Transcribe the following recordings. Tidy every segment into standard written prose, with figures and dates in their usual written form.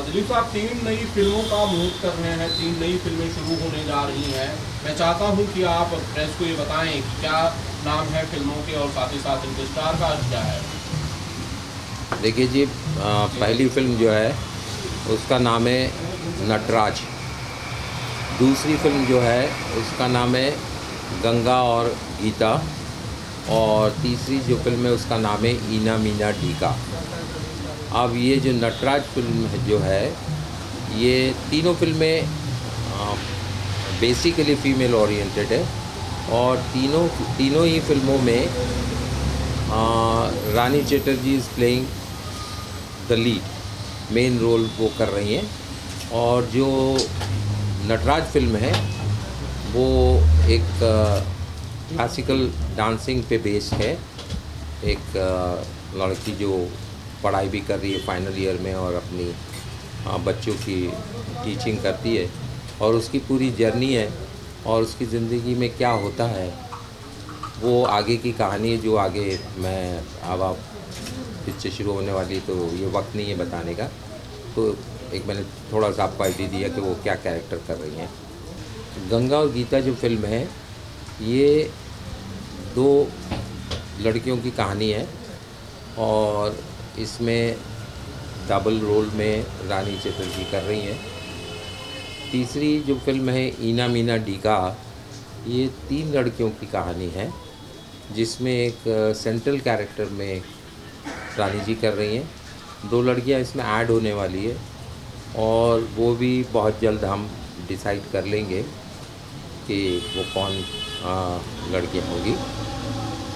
दिलीप साहब 3 नई फिल्मों का मुहूर्त कर रहे हैं, 3 नई फिल्में शुरू होने जा रही हैं। मैं चाहता हूं कि आप प्रेस को ये बताएं कि क्या नाम है फिल्मों के और साथ ही साथ इनके स्टार कास्ट क्या है। देखिए जी, पहली फिल्म जो है उसका नाम है नटराज। दूसरी फिल्म जो है उसका नाम है गंगा और गीता। और तीसरी जो फिल्म है उसका नाम है ईना मीना ढीका। अब ये जो नटराज फिल्म जो है, ये तीनों फिल्में बेसिकली फ़ीमेल ओरिएंटेड है। और तीनों तीनों ही फिल्मों में Rani Chatterjee is playing the lead, main role वो कर रही हैं। और जो नटराज फिल्म है वो एक क्लासिकल डांसिंग पे बेस्ड है। एक लड़की जो पढ़ाई भी कर रही है फाइनल ईयर में और अपनी बच्चों की टीचिंग करती है, और उसकी पूरी जर्नी है और उसकी ज़िंदगी में क्या होता है वो आगे की कहानी है, जो आगे मैं अब आप पिक्चर शुरू होने वाली तो ये वक्त नहीं है बताने का। तो एक मैंने थोड़ा सा आपको आइडिया दिया कि वो क्या कैरेक्टर कर रही हैं। गंगा और गीता जो फिल्म है, ये दो लड़कियों की कहानी है और इसमें डबल रोल में रानी चटर्जी कर रही हैं। तीसरी जो फिल्म है ईना मीना डीका, ये 3 लड़कियों की कहानी है जिसमें एक सेंट्रल कैरेक्टर में रानी जी कर रही हैं। 2 लड़कियां इसमें ऐड होने वाली है और वो भी बहुत जल्द हम डिसाइड कर लेंगे कि वो कौन लड़कियां होंगी।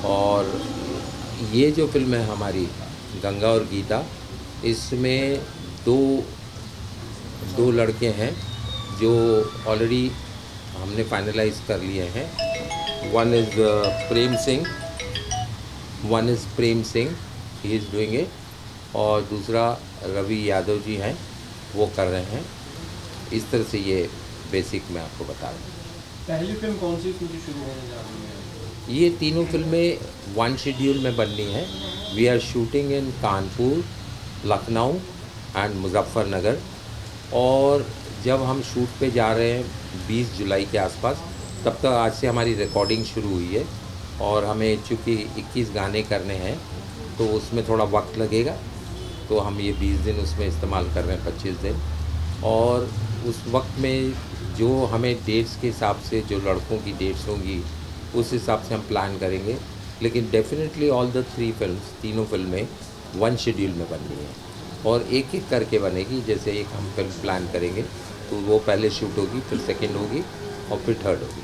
और ये जो फिल्म है हमारी गंगा और गीता, इसमें दो दो लड़के हैं जो ऑलरेडी हमने फाइनलाइज कर लिए हैं। One is Prem Singh, he is doing it. और दूसरा रवि यादव जी हैं, वो कर रहे हैं। इस तरह से ये बेसिक मैं आपको बता रहा हूँ। पहली फिल्म कौन सी इसमें शुरू होने जा रही है? ये तीनों फिल्में वन शेड्यूल में बननी है। We are shooting in Kanpur, Lucknow and Muzaffarnagar. और जब हम शूट पे जा रहे हैं 20 जुलाई के आसपास, तब तक आज से हमारी रिकॉर्डिंग शुरू हुई है। और हमें चूँकि 21 गाने करने हैं तो उसमें थोड़ा वक्त लगेगा, तो हम ये 20 दिन उसमें इस्तेमाल कर रहे हैं, 25 दिन। और उस वक्त में जो हमें डेट्स के हिसाब से, जो लड़कों की डेट्स होंगी उस हिसाब से हम प्लान करेंगे। लेकिन डेफिनेटली ऑल द 3 फिल्म्स, तीनों फिल्में वन शेड्यूल में बननी है और एक एक करके बनेगी। जैसे एक हम फिल्म प्लान करेंगे तो वो पहले शूट होगी, फिर सेकंड होगी और फिर थर्ड होगी।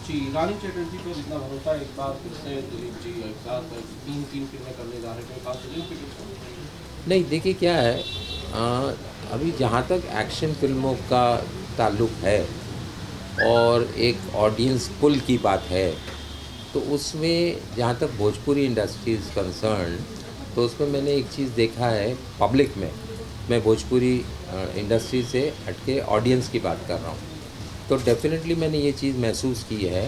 जी, रानी चटर्जी पर जितना भरोसा है, एक बार फिर से दिलीप जी एक साथ 3 फिल्में करने जा रहे हैं, कोई खास रीजन? नहीं, देखिए क्या है, अभी जहाँ तक एक्शन फिल्मों का ताल्लुक़ है और एक ऑडियंस पुल की बात है, तो उसमें जहाँ तक भोजपुरी इंडस्ट्री इज़ कंसर्न, तो उसमें मैंने एक चीज़ देखा है पब्लिक में। मैं भोजपुरी इंडस्ट्री से हटके ऑडियंस की बात कर रहा हूँ। तो डेफ़िनेटली मैंने ये चीज़ महसूस की है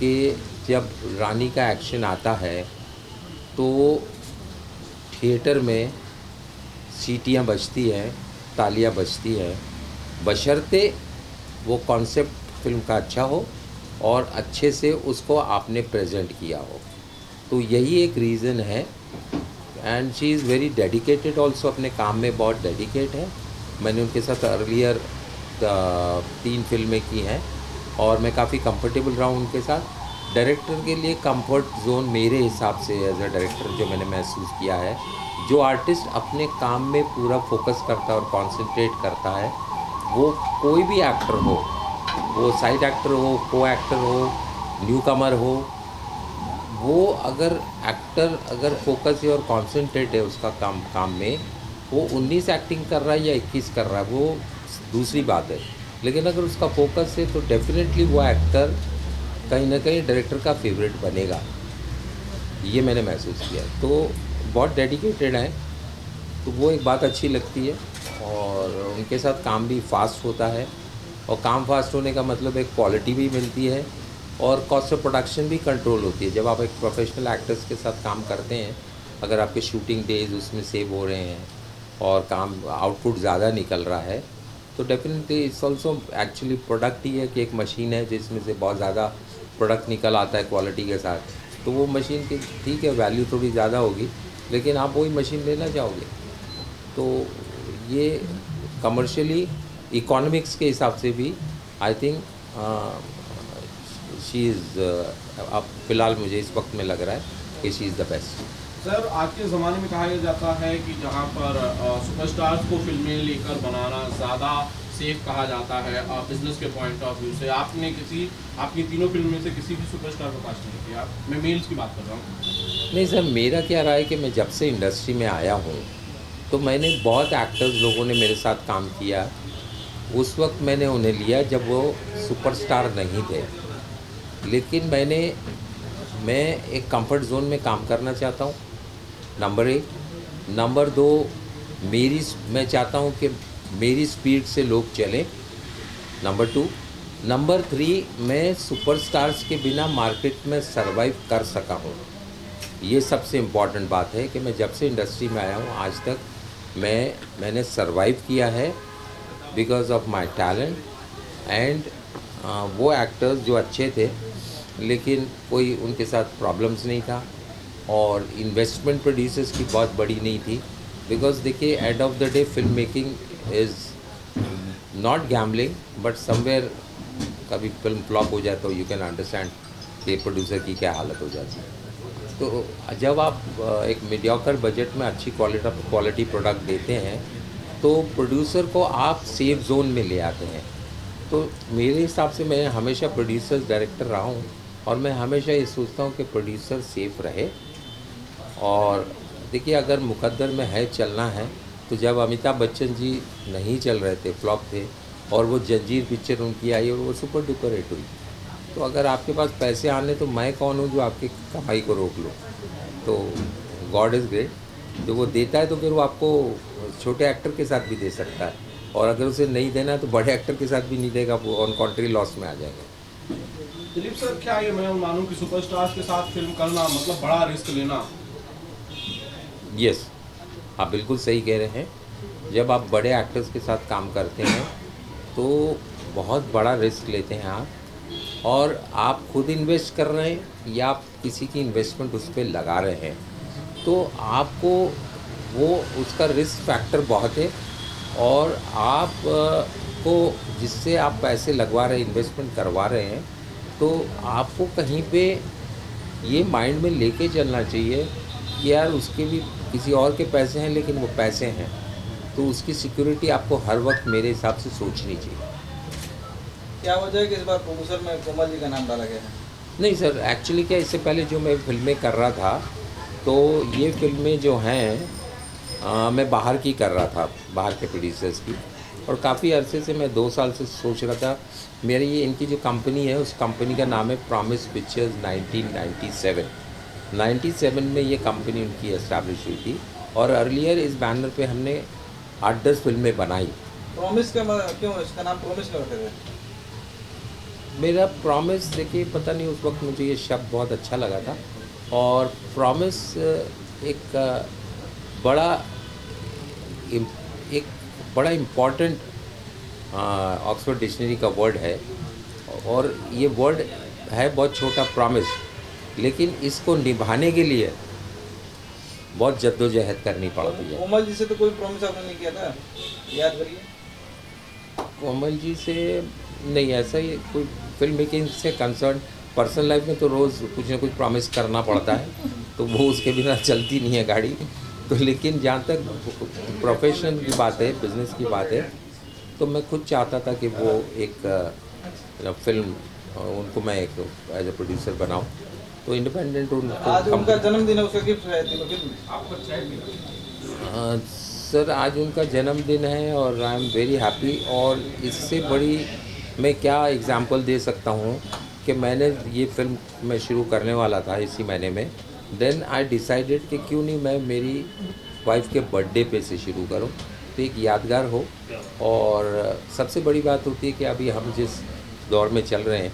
कि जब रानी का एक्शन आता है तो थिएटर में सीटियाँ बजती हैं, तालियाँ बजती हैं, बशर्ते वो कॉन्सेप्ट फ़िल्म का अच्छा हो और अच्छे से उसको आपने प्रेजेंट किया हो। तो यही एक रीज़न है। And she is very dedicated also, अपने काम में बहुत डेडिकेट है। मैंने उनके साथ अर्लियर 3 फिल्में की हैं और मैं काफ़ी कंफर्टेबल रहा हूँ उनके साथ। डायरेक्टर के लिए कंफर्ट जोन मेरे हिसाब से एज अ डायरेक्टर जो मैंने महसूस किया है, जो आर्टिस्ट अपने काम में पूरा फोकस करता है और कंसंट्रेट करता है, वो कोई भी एक्टर हो, वो साइड एक्टर हो, को एक्टर हो, न्यू कमर हो, वो अगर फोकस है और कंसंट्रेट है उसका काम में, वो 19 एक्टिंग कर रहा है या 21 कर रहा है, वो दूसरी बात है। लेकिन अगर उसका फोकस है तो डेफिनेटली वो एक्टर कहीं ना कहीं डायरेक्टर का फेवरेट बनेगा। ये मैंने महसूस किया। तो बहुत डेडिकेटेड हैं, तो वो एक बात अच्छी लगती है। और उनके साथ काम भी फास्ट होता है, और काम फास्ट होने का मतलब एक क्वालिटी भी मिलती है और कॉस्ट ऑफ प्रोडक्शन भी कंट्रोल होती है। जब आप एक प्रोफेशनल एक्टर्स के साथ काम करते हैं, अगर आपके शूटिंग डेज उसमें सेव हो रहे हैं और काम आउटपुट ज़्यादा निकल रहा है, तो definitely it's also actually product ही है कि एक मशीन है जिसमें से बहुत ज़्यादा प्रोडक्ट निकल आता है क्वालिटी के साथ, तो वो मशीन की ठीक है वैल्यू थोड़ी ज़्यादा होगी, लेकिन आप वही मशीन लेना चाहोगे। तो ये कमर्शियली इकोनॉमिक्स के हिसाब से भी आई थिंक शी इज़ अब फ़िलहाल मुझे इस वक्त में लग रहा है कि she is the best. Sir, आज के ज़माने में कहा जाता है कि जहाँ पर सुपरस्टार्स को फिल्में लेकर बनाना ज़्यादा सेफ कहा जाता है बिजनेस के पॉइंट ऑफ व्यू से। आपने आपकी तीनों फिल्म में से किसी भी सुपरस्टार को कास्ट नहीं किया। मैं मेल्स की बात कर रहा हूँ। नहीं सर, मेरा क्या रहा है कि मैं जब से इंडस्ट्री में आया हूँ तो मैंने बहुत एक्टर्स लोगों ने मेरे साथ काम किया। उस वक्त मैंने उन्हें लिया जब वो सुपरस्टार नहीं थे, लेकिन मैं एक कंफर्ट जोन में काम करना चाहता हूँ, नंबर एक। नंबर दो, मैं चाहता हूँ कि मेरी स्पीड से लोग चलें, नंबर टू। नंबर थ्री, मैं सुपरस्टार्स के बिना मार्केट में सरवाइव कर सका हूँ। ये सबसे इम्पॉर्टेंट बात है कि मैं जब से इंडस्ट्री में आया हूँ आज तक मैंने सरवाइव किया है because of my talent and वो एक्टर्स जो अच्छे थे लेकिन कोई उनके साथ प्रॉब्लम्स नहीं था और इन्वेस्टमेंट प्रोड्यूसर्स की बहुत बड़ी नहीं थी। बिकॉज देखिए, end of the day film making is not gambling, but somewhere कभी फिल्म फ्लॉप हो जाए तो यू कैन अंडरस्टैंड कि प्रोड्यूसर की क्या हालत हो जाती है। तो जब आप एक मीडियोकर बजट में अच्छी क्वालिटी प्रोडक्ट देते हैं तो प्रोड्यूसर को आप सेफ जोन में ले आते हैं। तो मेरे हिसाब से मैं हमेशा प्रोड्यूसर डायरेक्टर रहा हूँ और मैं हमेशा ये सोचता हूँ कि प्रोड्यूसर सेफ रहे। और देखिए, अगर मुकद्दर में है चलना है तो जब अमिताभ बच्चन जी नहीं चल रहे थे, फ्लॉप थे, और वो जंजीर पिक्चर उनकी आई और वो सुपर डुपर हिट हुई, तो अगर आपके पास पैसे आने तो मैं कौन हूँ जो आपकी कमाई को रोक लूँ। तो गॉड इज़ ग्रेट, जो वो देता है तो फिर वो आपको छोटे एक्टर के साथ भी दे सकता है, और अगर उसे नहीं देना है तो बड़े एक्टर के साथ भी नहीं देगा, वो ऑन कॉन्ट्री लॉस में आ जाएगा। दिलीप सर, क्या ये मैं मानूं कि सुपरस्टार्स के साथ फिल्म करना मतलब बड़ा रिस्क लेना? यस, आप बिल्कुल सही कह रहे हैं। जब आप बड़े एक्टर्स के साथ काम करते हैं तो बहुत बड़ा रिस्क लेते हैं आप, और आप खुद इन्वेस्ट कर रहे हैं या आप किसी की इन्वेस्टमेंट उस पर लगा रहे हैं, तो आपको वो उसका रिस्क फैक्टर बहुत है। और आप को जिससे आप पैसे लगवा रहे हैं, इन्वेस्टमेंट करवा रहे हैं, तो आपको कहीं पे ये माइंड में लेके चलना चाहिए कि यार उसके भी किसी और के पैसे हैं लेकिन वो पैसे हैं, तो उसकी सिक्योरिटी आपको हर वक्त मेरे हिसाब से सोचनी चाहिए। क्या वजह है कि इस बार प्रोड्यूसर में कोमल जी का नाम डाला गया है? नहीं सर, एक्चुअली क्या, इससे पहले जो मैं फिल्में कर रहा था तो ये फिल्में जो हैं मैं बाहर की कर रहा था, बाहर के प्रोड्यूसर्स की, और काफ़ी अरसे से मैं 2 साल से सोच रहा था। मेरी ये इनकी जो कंपनी है उस कंपनी का नाम है प्रॉमिस पिक्चर्स। 1997 में ये कंपनी उनकी एस्टैब्लिश हुई थी, और अर्लियर इस बैनर पे हमने 8-10 फिल्में बनाई। प्रॉमिस का क्यों इसका नाम प्रॉमिस क्यों रखे थे? मेरा प्रॉमिस, देखिए पता नहीं, उस वक्त मुझे ये शब्द बहुत अच्छा लगा था, और प्रॉमिस एक बड़ा इम्पॉर्टेंट ऑक्सफोर्ड डिक्शनरी का वर्ड है, और ये वर्ड है बहुत छोटा, प्रॉमिस, लेकिन इसको निभाने के लिए बहुत जद्दोजहद करनी पड़ती है। कोमल जी से तो कोई प्रॉमिस आपने नहीं किया था, याद करिए। कोमल जी से नहीं, ऐसा ही कोई फिल्म मेकिंग से कंसर्न, पर्सनल लाइफ में तो रोज़ कुछ ना कुछ प्रॉमिस करना पड़ता है, तो वो उसके बिना चलती नहीं है गाड़ी। तो लेकिन जहाँ तक प्रोफेशन की बात है, बिज़नेस की बात है, तो मैं खुद चाहता था कि वो एक फिल्म उनको मैं एक एज ए प्रोड्यूसर बनाऊँ, तो इंडिपेंडेंट आज उनका जन्मदिन है, उसका गिफ्ट है फिल्म आपको? सर, आज उनका जन्मदिन है और आई एम वेरी हैप्पी। और इससे बड़ी मैं क्या एग्जांपल दे सकता हूँ कि मैंने ये फिल्म मैं शुरू करने वाला था इसी महीने में, देन आई डिसाइडेड कि क्यों नहीं मैं मेरी वाइफ के बर्थडे पे से शुरू करूँ, तो एक यादगार हो। और सबसे बड़ी बात होती है कि अभी हम जिस दौर में चल रहे हैं,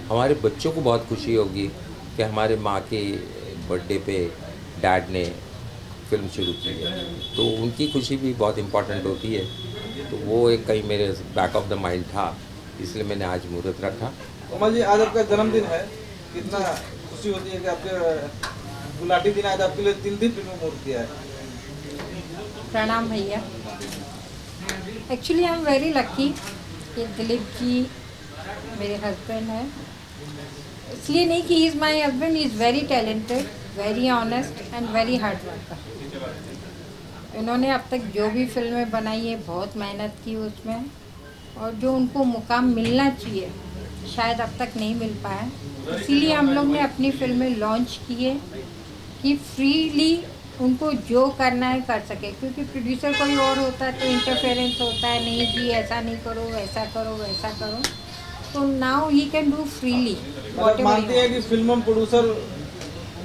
हमारे बच्चों को बहुत खुशी होगी कि हमारे माँ के बर्थडे पे डैड ने फिल्म शुरू की है, तो उनकी खुशी भी बहुत इम्पोर्टेंट होती है। तो वो एक कहीं मेरे बैक ऑफ द माइंड था, इसलिए मैंने आज मुहूर्त रखा। कोमल जी, आज आपका जन्मदिन है, कितना खुशी होती है कि आपके गुलाटी दिन आज आपके लिए 3 दिन फिल्म मुहूर्त किया है। प्रणाम भैया। Actually I am very lucky कि दिलीप जी मेरे हस्बैंड हैं। इसलिए नहीं कि he is my husband, he is very talented, very honest and very hard worker. इन्होंने अब तक जो भी फिल्में बनाई है बहुत मेहनत की उसमें, और जो उनको मुकाम मिलना चाहिए शायद अब तक नहीं मिल पाया। इसीलिए हम लोग ने अपनी फिल्में लॉन्च किए कि फ्रीली उनको जो करना है कर सके, क्योंकि प्रोड्यूसर कोई और होता है तो इंटरफेरेंस होता है, नहीं जी ऐसा नहीं करो, वैसा करो, वैसा करो। तो now he can do freely. मतलब मानते हैं कि फिल्म में प्रोड्यूसर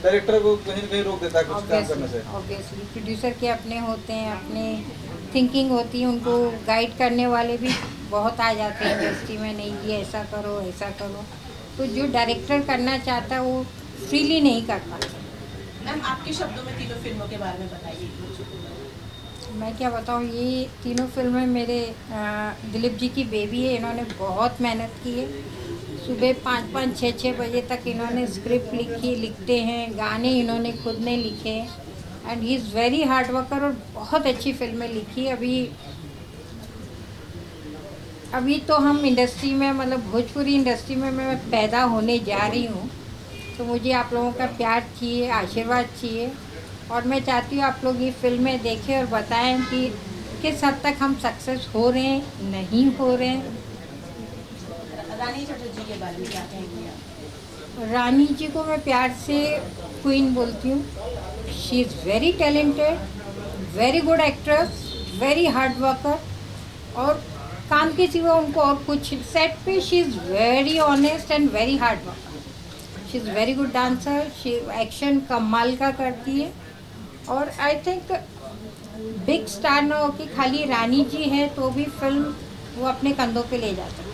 डायरेक्टर को कहीं न कहीं रोक देता है कुछ काम करने से। ऑब्वियसली प्रोड्यूसर के अपने होते हैं, अपने थिंकिंग होती है, उनको गाइड करने वाले भी बहुत आ जाते हैं इंडस्ट्री में, नहीं जी ऐसा करो, ऐसा करो। तो जो डायरेक्टर करना चाहता है वो फ्रीली नहीं कर पाता। मैम, आपके शब्दों में तीनों फिल्मों के बारे में बताइए। मैं क्या बताऊँ, ये तीनों फिल्में मेरे दिलीप जी की बेबी है। इन्होंने बहुत मेहनत की है। सुबह 5-5, 6-6 बजे तक इन्होंने स्क्रिप्ट लिखते हैं, गाने इन्होंने खुद ने लिखे, and he is very hard worker और बहुत अच्छी फिल्में लिखी। अभी तो हम इंडस्ट्री में, मतलब भोजपुरी इंडस्ट्री में मैं पैदा होने जा रही हूँ, तो मुझे आप लोगों का प्यार चाहिए, आशीर्वाद चाहिए, और मैं चाहती हूँ आप लोग ये फिल्में देखें और बताएं कि किस हद तक हम सक्सेस हो रहे हैं, नहीं हो रहे हैं। रानी चटर्जी के बारे में क्या कहेंगे आप? रानी जी को मैं प्यार से क्वीन बोलती हूँ। She is very talented, very good actress, very hard worker, और काम के सिवा उनको और कुछ, सेट पे she is very honest and very hard worker. She is very good dancer, she action कमाल का करती है, और आई थिंक बिग स्टार ना हो कि खाली रानी जी है तो भी फिल्म वो अपने कंधों पे ले जाता है।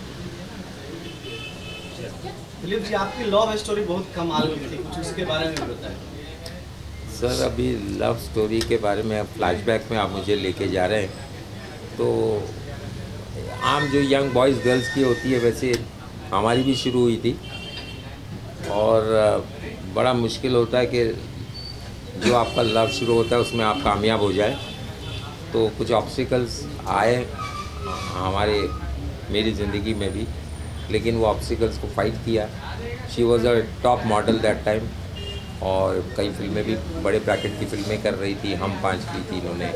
दिलीप जी, आपकी लव स्टोरी बहुत कमाल की थी, कुछ उसके बारे में भी बताएं। सर, अभी लव स्टोरी के बारे में फ्लैशबैक में आप मुझे लेके जा रहे हैं, तो आम जो यंग बॉयज़ गर्ल्स की होती है वैसे हमारी भी शुरू हुई थी, और बड़ा मुश्किल होता है कि जो आपका लव शुरू होता है उसमें आप कामयाब हो जाए। तो कुछ ऑब्स्टिकल्स आए मेरी ज़िंदगी में भी, लेकिन वो ऑब्स्टिकल्स को फाइट किया। She was a top model that time, और कई फिल्में भी, बड़े ब्रैकेट की फिल्में कर रही थी। हम 5 की थी इन्होंने,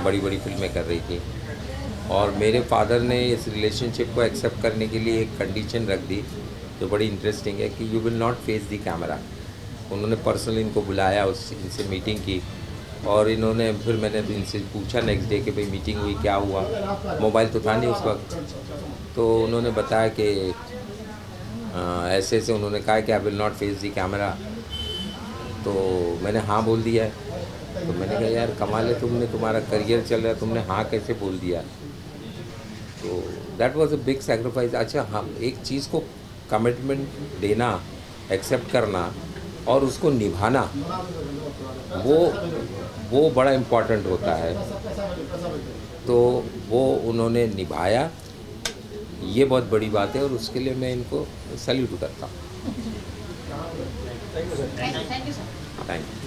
बड़ी बड़ी फिल्में कर रही थी। और मेरे फादर ने इस रिलेशनशिप को एक्सेप्ट करने के लिए एक कंडीशन रख दी जो बड़ी इंटरेस्टिंग है कि you will not face the camera. उन्होंने पर्सनली इनको बुलाया, इनसे मीटिंग की, और इन्होंने फिर मैंने इनसे पूछा नेक्स्ट डे कि भाई मीटिंग हुई, क्या हुआ। मोबाइल तो था नहीं उस वक्त, तो उन्होंने बताया कि ऐसे ऐसे उन्होंने कहा कि I will not face the camera. तो मैंने हाँ बोल दिया है। तो मैंने कहा यार कमाल है, तुम्हारा करियर चल रहा है, तुमने हाँ कैसे बोल दिया। तो that was a big sacrifice. अच्छा, हम एक चीज़ को कमिटमेंट देना, एक्सेप्ट करना और उसको निभाना, वो बड़ा इम्पोर्टेंट होता है। तो वो उन्होंने निभाया, ये बहुत बड़ी बात है, और उसके लिए मैं इनको सैल्यूट करता हूँ। Thank you sir. Thank you.